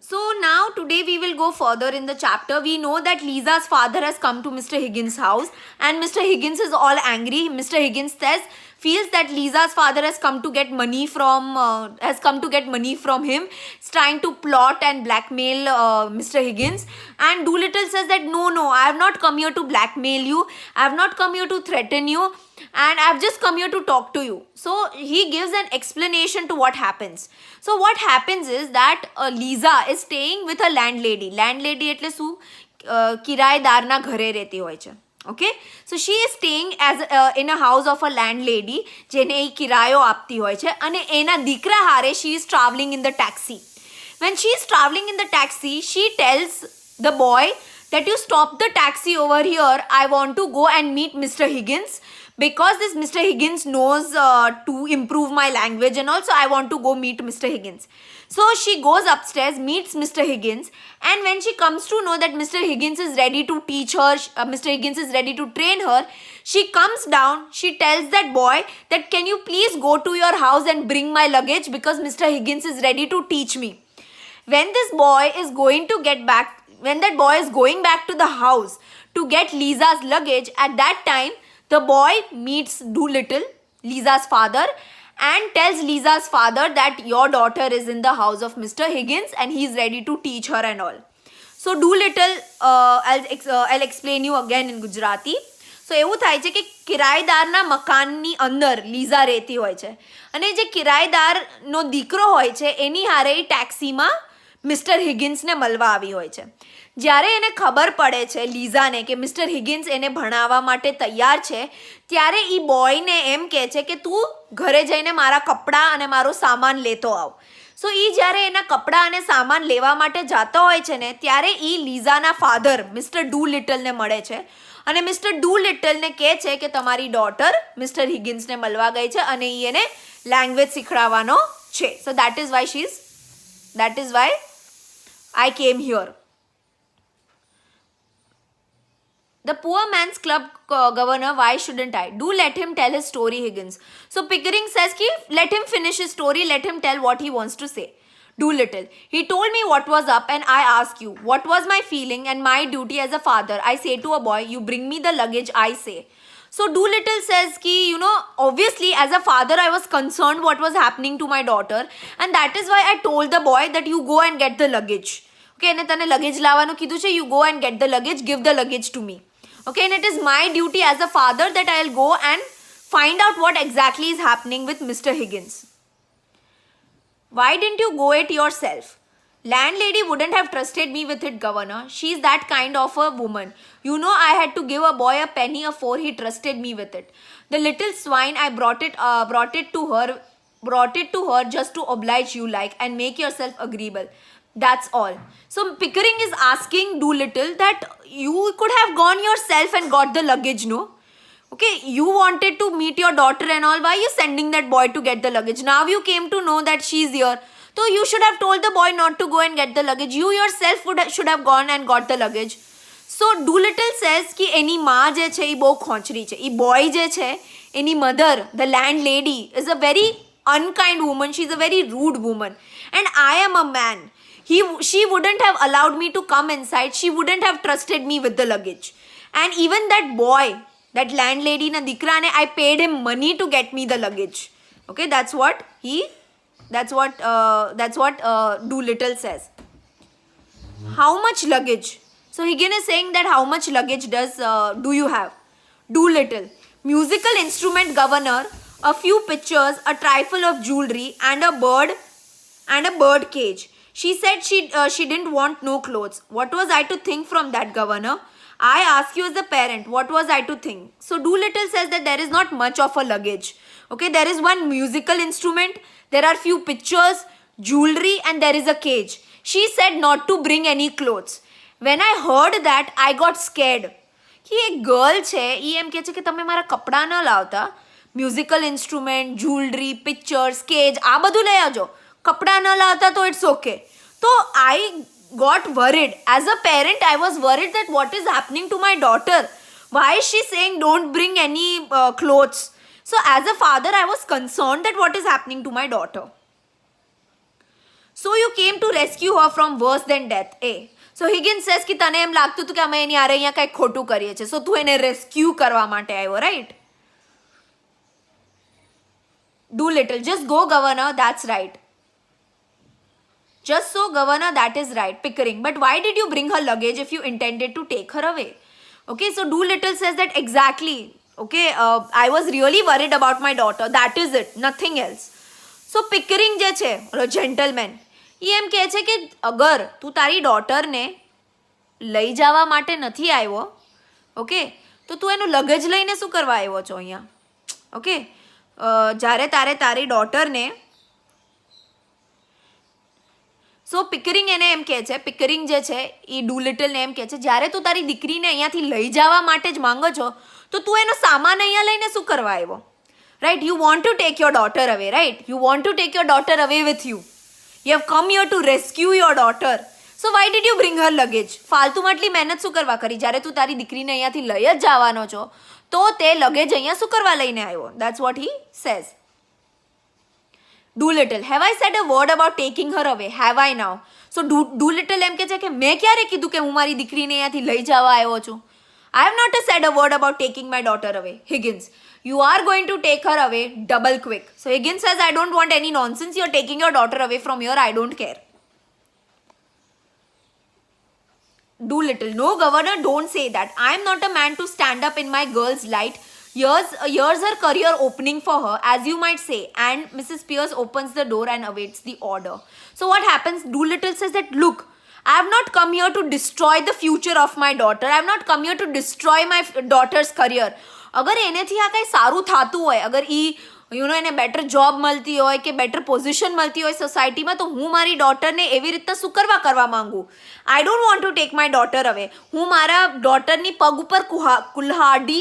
So now today we will go further in the chapter. We know that Lisa's father has come to Mr. Higgins' house and Mr. Higgins is all angry. Mr. Higgins feels that Lisa's father has come to get money from him. He's trying to plot and blackmail Mr. Higgins, and Doolittle says that no, I have not come here to blackmail you. I have not come here to threaten you, and I've just come here to talk to you. So he gives an explanation to what happens. So what happens is that Lisa is staying with a landlady. Landlady એટલે શું? કિરાયદારના ઘરે રહેતી હોય છે. Okay, so she is staying in a house of a landlady જેને એ કિરાયો આપતી હોય છે, અને એના દીકરા હારે she is traveling in the taxi. When she is traveling in the taxi, she tells the boy that you stop the taxi over here. I want to go and meet Mr. Higgins because this Mr. Higgins knows to improve my language, and also I want to go meet Mr. Higgins. So she goes upstairs, meets Mr. Higgins, and when she comes to know that Mr. Higgins is ready to teach her, Mr. Higgins is ready to train her, she comes down, she tells that boy that can you please go to your house and bring my luggage because Mr. Higgins is ready to teach me. When that boy is going back to the house to get Lisa's luggage, at that time the boy meets Doolittle, Lisa's father, and tells Lisa's father that your daughter is in the house of Mr. Higgins and he is ready to teach her and all. So Doolittle, I'll explain you again in Gujarati. So એવું થાય છે કે કિરાયદારના મકાનની અંદર લીઝા રહેતી હોય છે, અને જે કિરાયદારનો દીકરો હોય છે એની હારે ટેક્સીમાં મિસ્ટર હિગિન્સને મળવા આવી હોય છે. જ્યારે એને ખબર પડે છે લીઝાને કે મિસ્ટર હિગિન્સ એને ભણાવવા માટે તૈયાર છે, ત્યારે એ બોયને એમ કહે છે કે તું ઘરે જઈને મારા કપડાં અને મારો સામાન લેતો આવ. સો એ જ્યારે એના કપડાં અને સામાન લેવા માટે જતો હોય છે ને, ત્યારે એ લીઝાના ફાધર મિસ્ટર ડૂલિટલને મળે છે, અને મિસ્ટર ડૂલિટલને કહે છે કે તમારી ડોટર મિસ્ટર હિગિન્સને મળવા ગઈ છે અને એ એને લેંગ્વેજ શીખડાવવાનો છે. સો that is why I came here. The poor man's club governor, why shouldn't I? Do let him tell his story, Higgins. So Pickering says ki let him finish his story, let him tell what he wants to say. Doolittle, he told me what was up and I ask you, what was my feeling and my duty as a father? I say to a boy, you bring me the luggage, I say. So Doolittle says ki, obviously as a father I was concerned what was happening to my daughter, and that is why I told the boy that you go and get the luggage. Okay, and tane luggage lavanu kidhu che, you go and get the luggage, give the luggage to me. Okay, and it is my duty as a father that I'll go and find out what exactly is happening with Mr. Higgins. Why didn't you go it yourself? Landlady wouldn't have trusted me with it, governor. She's that kind of a woman. I had to give a boy a penny afore he trusted me with it. The little swine, I brought it to her just to oblige you like and make yourself agreeable. That's all. So Pickering is asking Doolittle that you could have gone yourself and got the luggage, no? Okay, you wanted to meet your daughter and all. Why are you sending that boy to get the luggage? Now you came to know that she's here. So you should have told the boy not to go and get the luggage. You yourself should have gone and got the luggage. So Doolittle says ki eni maa je che e bow khonchri che. E boy je che, eni mother, the landlady, is a very unkind woman. She's a very rude woman. And I am a man. She wouldn't have allowed me to come inside. She wouldn't have trusted me with the luggage. And even that boy, that landlady na dikrane, I paid him money to get me the luggage. Okay, that's what Doolittle says. How much luggage? So Higgins is saying that how much luggage do you have? Doolittle, musical instrument, governor, a few pictures, a trifle of jewelry, and a bird cage. She said she didn't want no clothes. What was I to think from that, governor? I ask you as a parent, what was I to think? So Doolittle says that there is not much of a luggage. Okay, there is one musical instrument, there are few pictures, jewelry, and there is a cage. She said not to bring any clothes. When I heard that, I got scared. कि एक girl છે એ એમ કહે છે કે તમે મારા કપડાં ન લાવતા, musical instrument, jewellery, pictures, cage, આ બધું લઈ આવજો, કપડાં ન લાવતા તો ઇટ્સ ઓકે. તો I got worried. As a parent, I was worried that what is happening to my daughter. Why is she saying don't bring any clothes? So as a father, I was concerned that what is happening to my daughter. So you came to rescue her from worse than death. A. So Higgins says કે તને એમ લાગતું હતું કે અમે એની આરે અહીંયા કંઈક ખોટું કરીએ છીએ, સો તું એને રેસ્ક્યુ કરવા માટે આવ્યો, right? Doolittle, just go, Governor, that's right. Just so, Governor, that is right. Pickering, but why did you bring her luggage if you intended to take her away? Okay, so Doolittle says that exactly. Okay, I was really worried about my daughter. That is it, nothing else. So Pickering જે છે, gentleman, એ એમ કહે છે કે અગર તું તારી ડોટરને લઈ જવા માટે નથી આવ્યો, ઓકે, તો તું એનું લગેજ લઈને શું કરવા આવ્યો છો અહીંયા? ઓકે, જ્યારે તારે તારી ડોટરને, સો પિકરિંગ એને એમ કહે છે, પિકરિંગ જે છે એ ડુલિટલને એમ કહે છે જ્યારે તું તારી દીકરીને અહીંયાથી લઈ જવા માટે જ માંગો છો તો તું એનો સામાન અહીંયા લઈને શું કરવા આવ્યો? Right, you want to take your daughter away, right? You want to take your daughter away with you. You have come here to rescue your daughter. So why did you bring her luggage? ફાલતુમાં આટલી મહેનત શું કરવા કરી? જ્યારે તું તારી દીકરીને અહીંયાથી લઈ જ જવાનો છો તો તે લગેજ અહીંયા શું કરવા લઈને આવ્યો? That's what he says. Doolittle, have I said a word about taking her away? Have I now? So Doolittle એમ કહે છે કે મેં ક્યારે કીધું કે હું મારી દીકરીને અહીંયાથી લઈ જવા આવ્યો છું? I have not said a word about taking my daughter away. Higgins, you are going to take her away double quick. So Higgins says, I don't want any nonsense. You're taking your daughter away from here. I don't care. Doolittle, no, Governor, don't say that. I'm not a man to stand up in my girl's light. Here's her career opening for her, as you might say. And Mrs. Pierce opens the door and awaits the order. So what happens? Doolittle says that, look, I have not come here to destroy the future of my daughter. I have not come here to destroy my daughter's career. અગર એનેથી આ કંઈ સારું થતું હોય, અગર એને better job મળતી હોય કે બેટર પોઝિશન મળતી હોય સોસાયટીમાં, તો હું મારી ડોટરને એવી રીતના શું કરવા માંગુ? I don't want to take my daughter અવે. હું મારા ડોટરની પગ ઉપર કુલ્હાડી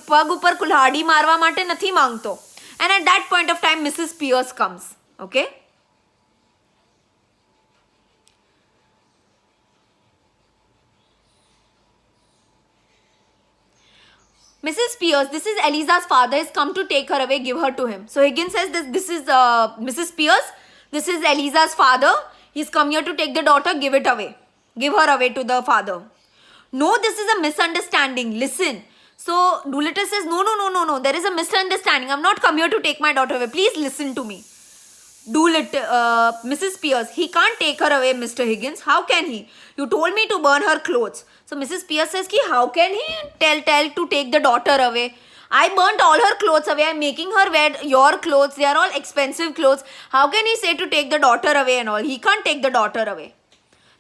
પગ ઉપર કુલ્હાડી મારવા માટે નથી માંગતો. And at that point of time, Mrs. Pierce comes. Okay? Mrs. Pierce, this is Eliza's father, has come to take her away, give her to him. So Higgins says this is Mrs. Pierce, this is Eliza's father, he's come here to take the daughter, give it away. Give her away to the father. No, this is a misunderstanding, listen. So Doolittle says, no, there is a misunderstanding. I'm not come here to take my daughter away. Please listen to me. Doolittle, Mrs. Pierce, he can't take her away, Mr. Higgins. How can he? You told me to burn her clothes. So Mrs. Pierce says, how can he tell to take the daughter away? I burnt all her clothes away. I'm making her wear your clothes. They are all expensive clothes. How can he say to take the daughter away and all? He can't take the daughter away.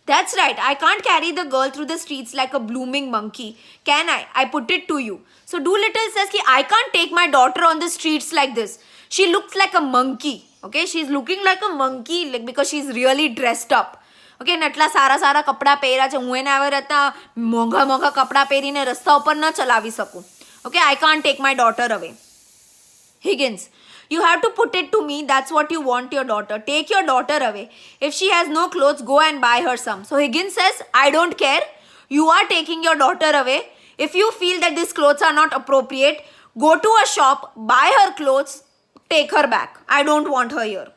That's right. I can't carry the girl through the streets like a blooming monkey. Can I? I put it to you. So Doolittle says, I can't take my daughter on the streets like this. She looks like a monkey. Okay, she's looking like a monkey because she's really dressed up. Okay, ને એટલા સારા કપડાં પહેર્યા છે, હું એને આવી રીતના મોંઘા કપડાં પહેરીને રસ્તા ઉપર ન ચલાવી શકું. Okay, I can't take my daughter away. Higgins, you have to put it to me. That's what you want your daughter. Take your daughter away. If she has no clothes, go and buy her some. So Higgins says, I don't care. You are taking your daughter away. If you feel that these clothes are not appropriate, go to a shop, buy her clothes, take her back. I don't want her here.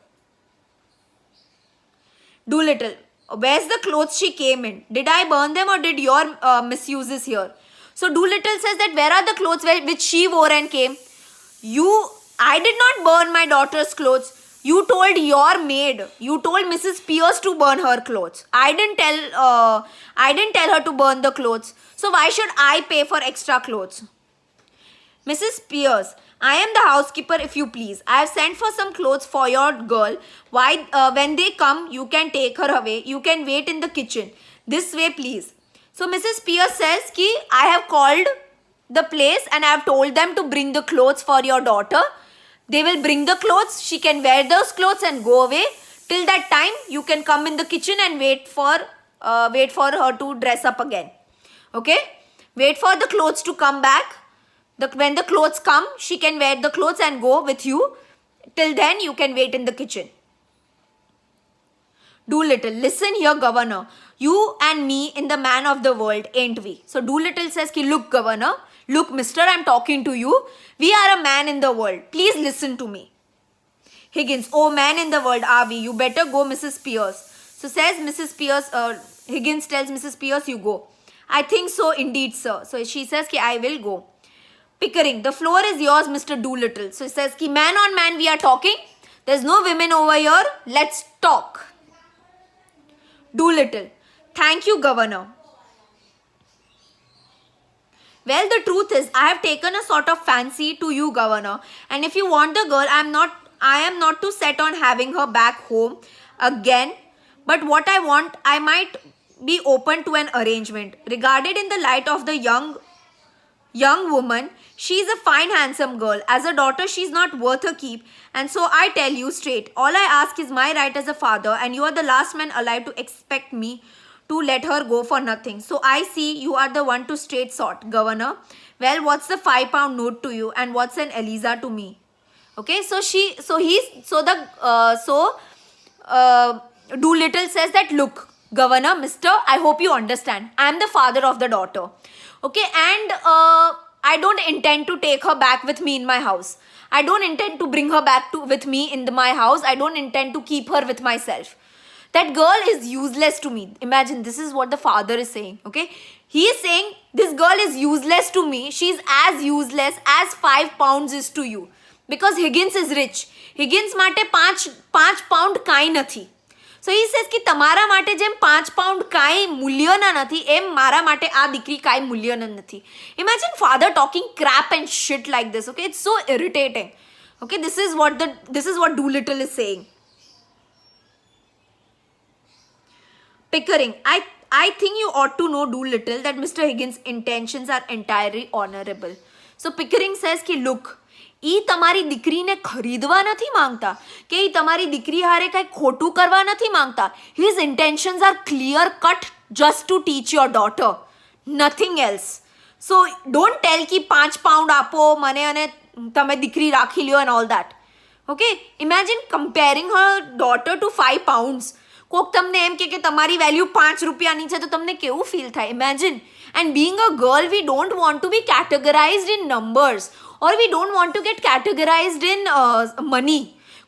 Doolittle, where's the clothes she came in? Did I burn them or did your misuses here? So Doolittle says that where are the clothes which she wore and came? I did not burn my daughter's clothes. You told your maid. You told Mrs. Pierce to burn her clothes. I didn't tell her to burn the clothes. So why should I pay for extra clothes? Mrs. Pierce, I am the housekeeper, if you please. I have sent for some clothes for your girl. When they come, you can take her away. You can wait in the kitchen. This way, please. So Mrs. Pierce says, I have called the place and I have told them to bring the clothes for your daughter. They will bring the clothes. She can wear those clothes and go away. Till that time, you can come in the kitchen and wait for her to dress up again. Okay? Wait for the clothes to come back. When the clothes come, she can wear the clothes and go with you. Till then, you can wait in the kitchen. Doolittle, listen here, Governor. You and me in the man of the world, ain't we? So Doolittle says, look, Governor. Look, mister, I'm talking to you. We are a man in the world. Please listen to me. Higgins, oh man in the world are we? You better go, Mrs. Pierce. So says Mrs. Pierce, Higgins tells Mrs. Pierce, you go. I think so indeed, sir. So she says, ki, I will go. Pickering, the floor is yours, Mr. Doolittle. So he says, ki, man on man we are talking. There's no women over here. Let's talk. Doolittle, thank you, Governor. Well, the truth is, I have taken a sort of fancy to you, Governor. And if you want the girl, I am not to set on having her back home again. But what I want, I might be open to an arrangement. Regarded in the light of the young woman, she is a fine, handsome girl. As a daughter, she is not worth a keep. And so I tell you straight, all I ask is my right as a father, and you are the last man alive to expect me to let her go for nothing. So I see you are the one to straight sort, Governor. Well, what's the £5 note to you, and what's an Eliza to me? Okay, Doolittle says that, look, Governor, Mister, I hope you understand. I am the father of the daughter. Okay, and I don't intend to take her back with me in my house. I don't intend to bring her back with me in my house. I don't intend to keep her with myself. That girl is useless to me. Imagine, this is what the father is saying. Okay, he is saying this girl is useless to me. She is as useless as £5 is to you. Because Higgins is rich. Higgins માટે 5 pound કાંઈ નથી. So he says कि તમારા માટે જેમ 5 pound કાંઈ મૂલ્યના નથી, એમ મારા માટે આ દીકરી કાંઈ મૂલ્યના નથી. Imagine father talking crap and shit like this. Okay, it's so irritating. Okay, this is what Doolittle is saying. Pickering, I think you ought to know, Doolittle, that Mr. Higgins' intentions are entirely honorable. So Pickering says कि look, એ તમારી દીકરીને ખરીદવા નથી માંગતા કે એ તમારી દીકરી હારે કંઈ ખોટું કરવા નથી માંગતા. His intentions are clear cut just to teach your daughter, nothing else. So don't tell कि 5 pound આપો મને અને તમે દીકરી રાખી લ્યો and all that. Okay, imagine comparing her daughter to 5 pounds. કોક તમને એમ કે તમારી વેલ્યુ 5 રૂપિયાની છે તો તમને કેવું ફીલ થાય? Imagine. And being a girl, we don't want to be categorized in numbers, or we don't want to get categorized in money.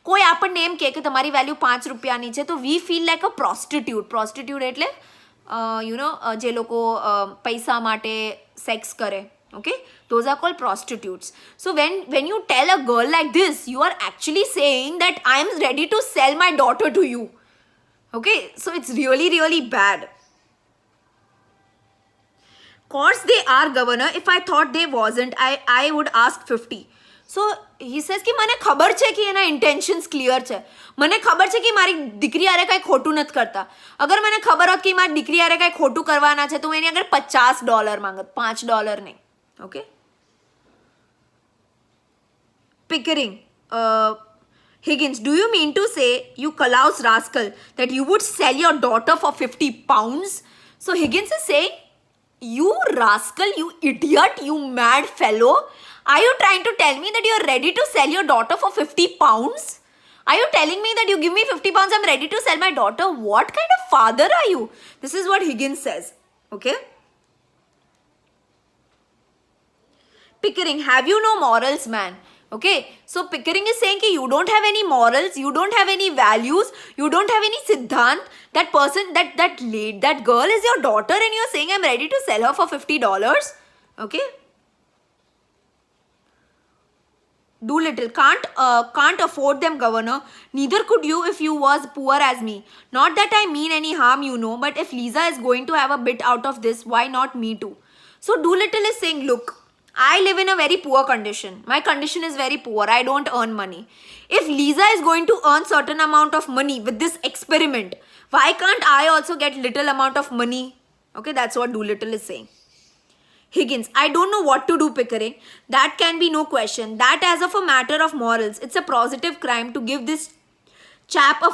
કોઈ આપણને એમ કે તમારી વેલ્યુ 5 રૂપિયાની છે તો we feel like a prostitute એટલે જે લોકો પૈસા માટે સેક્સ કરે. Okay, those are called prostitutes. So when you tell a girl like this, you are actually saying that I am ready to sell my daughter to you. Okay, so it's really, really bad. Course they are, Governor. If I thought they wasn't, I would ask 50. So he says कि મને ખબર છે કે એના intentions clear છે. મને ખબર છે કે મારી દીકરી હારે કાંઈ ખોટું નથી કરતા. અગર મને ખબર હોત કે મારી દીકરી હારે કાંઈ ખોટું કરવાના છે તો એની આગળ $50 માંગત, $5 નહીં. Okay. Pickering, Higgins, do you mean to say, you callous rascal, that you would sell your daughter for 50 pounds? So Higgins is saying, you rascal, you idiot, you mad fellow, are you trying to tell me that you are ready to sell your daughter for 50 pounds? Are you telling me that you give me 50 pounds, I'm ready to sell my daughter? What kind of father are you? This is what Higgins says. Okay. Pickering, have you no morals, man? Okay, so Pickering is saying that you don't have any morals, you don't have any values, you don't have any siddhant. That person, that girl is your daughter and you're saying I'm ready to sell her for $50. Okay. Doolittle, can't afford them, Governor. Neither could you if you was poor as me. Not that I mean any harm, but if Lisa is going to have a bit out of this, why not me too? So Doolittle is saying, look, I live in a very poor condition. My condition is very poor. I don't earn money. If Lisa is going to earn certain amount of money with this experiment, why can't I also get little amount of money? Okay, that's what Doolittle is saying. Higgins, I don't know what to do, Pickering. That can be no question. That as of a matter of morals, it's a positive crime to give this chap a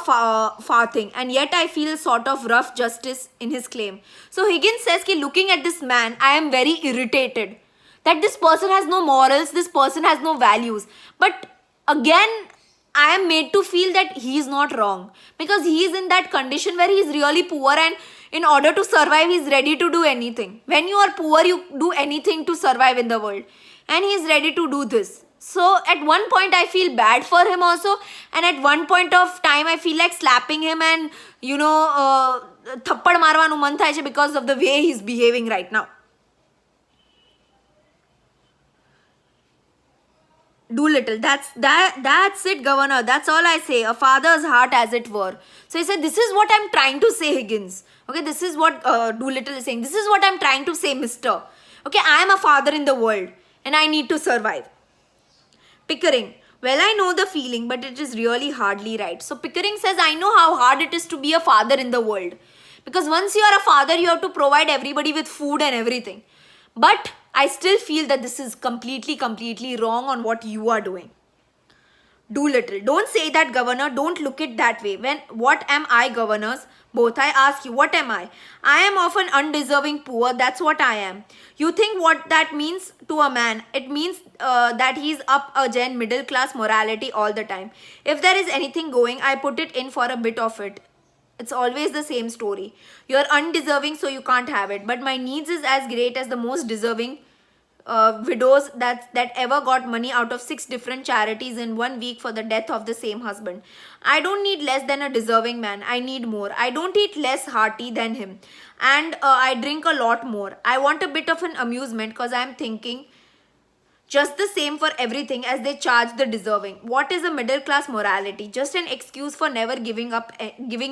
farthing, and yet I feel sort of rough justice in his claim. So Higgins says, ki, looking at this man, I am very irritated. That this person has no morals, this person has no values. But again, I am made to feel that he is not wrong. Because he is in that condition where he is really poor and in order to survive, he is ready to do anything. When you are poor, you do anything to survive in the world. And he is ready to do this. So at one point I feel bad for him also, and at one point of time I feel like slapping him and thappad marવાનું મન થાય છે because of the way he's behaving right now. Doolittle, that's it, Governor. That's all I say. A father's heart, as it were. So he said, this is what I'm trying to say, Higgins. Okay, this is what Doolittle is saying. This is what I'm trying to say, mister. Okay, I am a father in the world and I need to survive. Pickering, well, I know the feeling, but it is really hardly right. So Pickering says, I know how hard it is to be a father in the world. Because once you are a father, you have to provide everybody with food and everything. But I still feel that this is completely wrong on what you are doing. Doolittle, don't say that, Governor. Don't look it that way. What am I, governors? Both. I ask you, what am I? I am of an undeserving poor. That's what I am. You think what that means to a man? It means that he's up a gen middle class morality all the time. If there is anything going, I put it in for a bit of it. It's always the same story. You're undeserving, so you can't have it. But my needs is as great as the most deserving widows that ever got money out of 6 different charities in 1 week for the death of the same husband. I don't need less than a deserving man. I need more. I don't eat less hearty than him. And I drink a lot more. I want a bit of an amusement because I'm thinking just the same for everything as they charge the deserving. What is a middle class morality? Just an excuse for never giving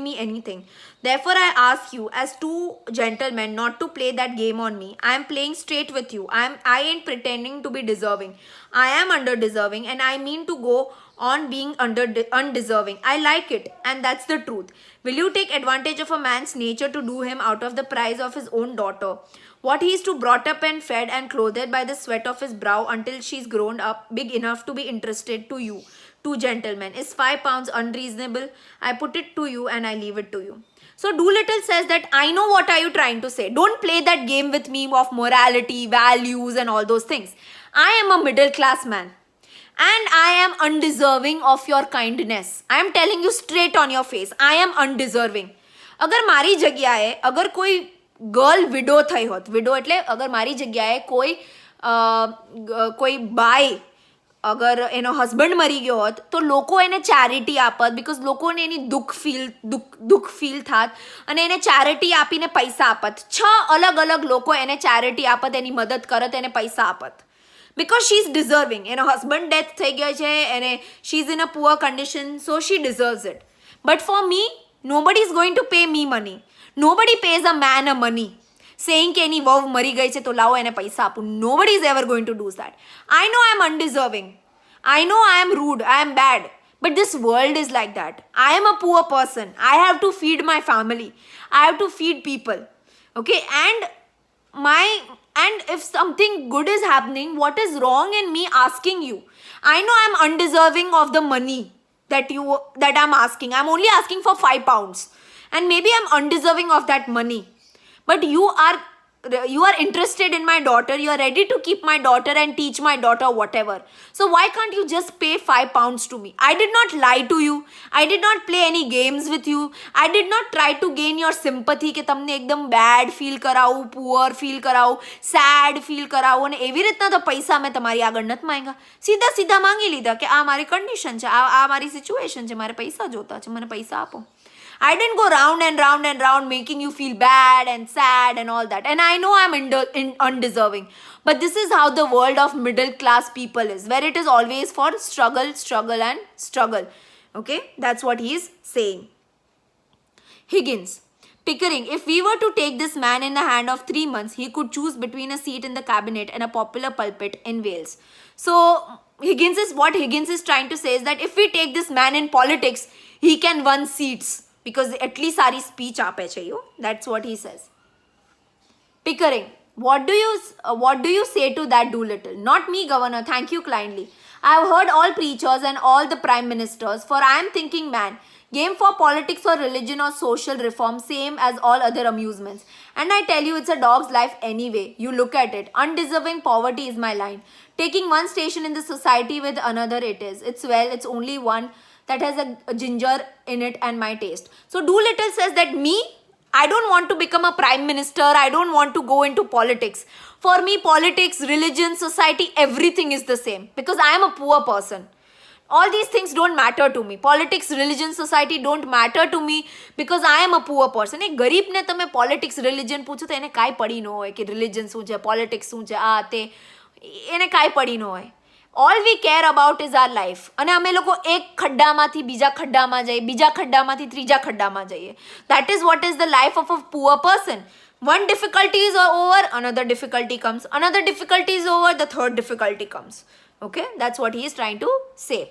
me anything. Therefore, I ask you as two gentlemen not to play that game on me. I am playing straight with you. I ain't pretending to be deserving. I am under deserving and I mean to go on being undeserving. I like it, and that's the truth. Will you take advantage of a man's nature to do him out of the price of his own daughter? What he is to brought up and fed and clothed by the sweat of his brow until she's grown up big enough to be interested to you, two gentlemen. Is £5 unreasonable? I put it to you and I leave it to you. So Doolittle says that I know what are you trying to say. Don't play that game with me of morality, values and all those things. I am a middle class man. And I am undeserving of your kindness. I am telling you straight on your face. I am undeserving. अगर मारी जगह अगर कोई girl window થઈ હોત, widow એટલે અગર મારી જગ્યાએ કોઈ બાય અગર એનો હસબન્ડ મરી ગયો હોત તો લોકો એને ચેરિટી આપત બીકોઝ લોકોને એની દુઃખ ફીલ થાત અને એને ચેરિટી આપીને પૈસા આપત. 6 અલગ અલગ લોકો એને ચેરિટી આપત, એની મદદ કરત, એને પૈસા આપત. Because she's deserving. એનો husband death થઈ ગયો છે અને she's in a poor condition, so she deserves it. But for me, nobody is going to pay me money. Nobody pays a man a money saying કે એની વહુ મરી ગઈ છે તો લાવો એને પૈસા આપું. Nobody is ever going to do that. I know I am undeserving. I know I am rude. I am bad. But this world is like that. I am a poor person. I have to feed my family. I have to feed people. Okay, and if something good is happening, what is wrong in me asking you? I know I'm undeserving of the money that I'm asking. I'm only asking for £5 and maybe I'm undeserving of that money, but you are interested in my daughter. You are ready to keep my daughter and teach my daughter whatever. So why can't you just pay £5 to me? I did not lie to you. I did not play any games with you. I did not try to gain your sympathy કે તમને એકદમ bad feel કરાવું, poor feel કરાવું, sad feel કરાવું અને એવી રીતના તો પૈસા મેં તમારી આગળ નથી માંગ્યા. સીધા માંગી લીધા કે આ મારી કન્ડિશન છે, આ મારી સિચ્યુએશન છે, મારે પૈસા જોતા છે, મને પૈસા આપો. I didn't go round and round and round making you feel bad and sad and all that. And I know I'm undeserving. But this is how the world of middle class people is, where it is always for struggle and struggle. Okay, that's what he is saying. Higgins, Pickering, if we were to take this man in the hand of 3 months, he could choose between a seat in the cabinet and a popular pulpit in Wales. So what Higgins is trying to say is that if we take this man in politics, he can win seats. Because at least सारी speech आपे चाहिए. That's what he says. Pickering, what do you say to that, Doolittle? Not me, Governor. Thank you kindly. I have heard all preachers and all the prime ministers. For I am thinking man, game for politics or religion or social reform, same as all other amusements. And I tell you, it's a dog's life anyway. You look at it. Undeserving poverty is my line. Taking one station in the society with another, it's only one that has a ginger in it and my taste. So Doolittle says that me, I don't want to become a prime minister. I don't want to go into politics. For me, politics, religion, society, everything is the same because I am a poor person. All these things don't matter to me. Politics, religion, society don't matter to me because I am a poor person. એક ગરીબને તમે politics religion પૂછો તો એને કાંઈ પડી ન હોય કે રિલિજન શું છે, પોલિટિક્સ શું છે, આ તે એને કાંઈ પડી ન હોય. All we care about is our life. અને અમે લોકો એક ખડ્ડામાંથી બીજા ખડ્ડામાં જઈએ, બીજા ખડ્ડામાંથી ત્રીજા ખડ્ડામાં જઈએ. That is what is the life of a poor person. One difficulty is over, another difficulty comes. Another difficulty is over, the third difficulty comes. Okay, that's what he is trying to say.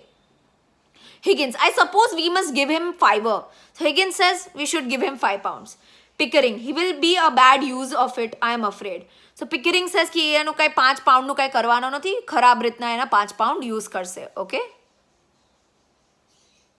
Higgins, I suppose we must give him fiver. So Higgins says we should give him £5. Pickering, he will be a bad use of it, I am afraid. So Pickering says કે એનું કાંઈ £5 નું કાંઈ કરવાનો નથી, ખરાબ રીતના એના £5 યુઝ કરશે. ઓકે.